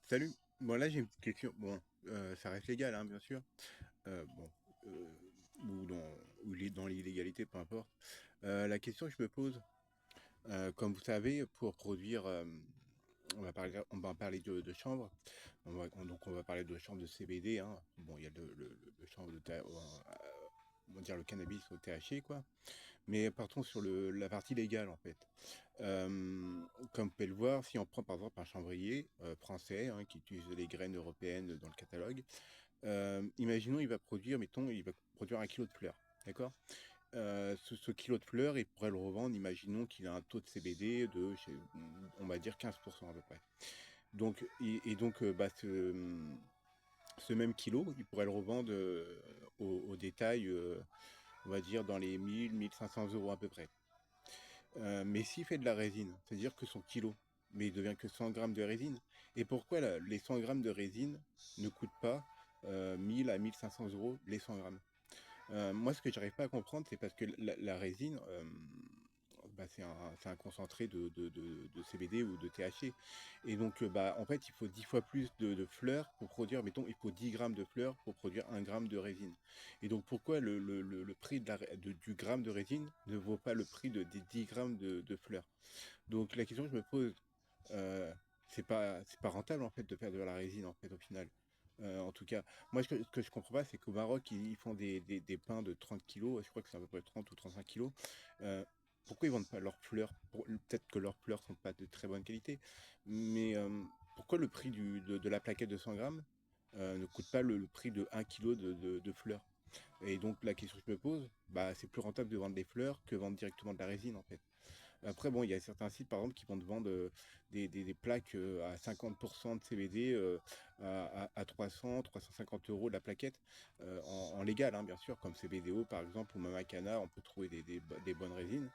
Salut. Bon, là, j'ai une petite question. Bon, ça reste légal, hein, bien sûr. Bon, euh, ou dans l'illégalité, peu importe. La question que je me pose, comme vous savez, pour produire, on va parler de chanvre. Donc, on va parler de chanvre de CBD, hein. Bon, il y a le chanvre on va dire le cannabis au THC, quoi. Mais partons sur la partie légale, en fait. Comme vous pouvez le voir, si on prend par exemple un chanvrier français, hein, qui utilise les graines européennes dans le catalogue, imaginons il va produire, mettons, il va produire 1 kilo de fleurs, d'accord? Ce kilo de fleurs, il pourrait le revendre, imaginons qu'il a un taux de CBD on va dire 15% à peu près. Donc, donc bah, ce même kilo, il pourrait le revendre au détail, on va dire dans les 1 000, 1 500 € à peu près. Mais s'il fait de la résine, c'est-à-dire que son kilo, mais il devient que 100 grammes de résine. Et pourquoi les 100 grammes de résine ne coûtent pas 1000 à 1 500 € les 100 grammes? Moi, ce que j'arrive pas à comprendre, c'est parce que la résine, bah, c'est un concentré de CBD ou de THC. Et donc, bah, en fait, il faut 10 fois plus de fleurs pour produire, mettons, il faut 10 grammes de fleurs pour produire 1 gramme de résine. Et donc, pourquoi le prix du gramme de résine ne vaut pas le prix des 10 grammes de fleurs? Donc, la question que je me pose, euh, c'est pas rentable, en fait, de faire de la résine, en fait, au final. En tout cas, moi, ce que je comprends pas, c'est qu'au Maroc, ils font des pains de 30 kilos, je crois que c'est à peu près 30 ou 35 kilos. Euh, Pourquoi ils vendent pas leurs fleurs? Peut-être que leurs fleurs sont pas de très bonne qualité, mais pourquoi le prix de la plaquette de 100 grammes ne coûte pas le prix de 1 kilo de fleurs? Et donc, la question que je me pose, bah, c'est plus rentable de vendre des fleurs que vendre directement de la résine, en fait. Après, bon, il y a certains sites, par exemple, qui vont te vendre des plaques à 50% de CBD à 300, 350 € de la plaquette, en légal, hein, bien sûr, comme CBDO, par exemple, ou même Akana, on peut trouver des bonnes résines.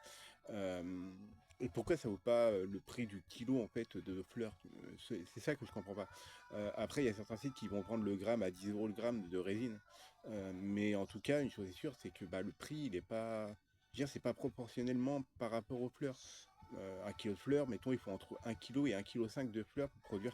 Euh, et pourquoi ça vaut pas le prix du kilo, en fait, de fleurs? C'est ça que je comprends pas. Après, il y a certains sites qui vont vendre le gramme à 10 € le gramme de résine. Mais en tout cas, une chose est sûre, c'est que bah, le prix, il est pas. Je veux dire, c'est pas proportionnellement par rapport aux fleurs. 1 kilo de fleurs, mettons, il faut entre 1 kilo et 1,5 kg de fleurs pour produire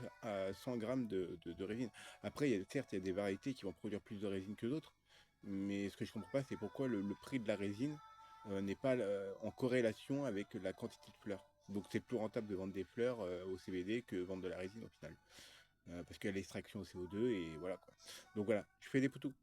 100 grammes de résine. Après, certes, il y a des variétés qui vont produire plus de résine que d'autres, mais ce que je comprends pas, c'est pourquoi le prix de la résine n'est pas en corrélation avec la quantité de fleurs. Donc c'est plus rentable de vendre des fleurs au CBD que vendre de la résine au final. Parce qu'il y a l'extraction au CO2 et voilà quoi. Donc voilà, je fais des photos.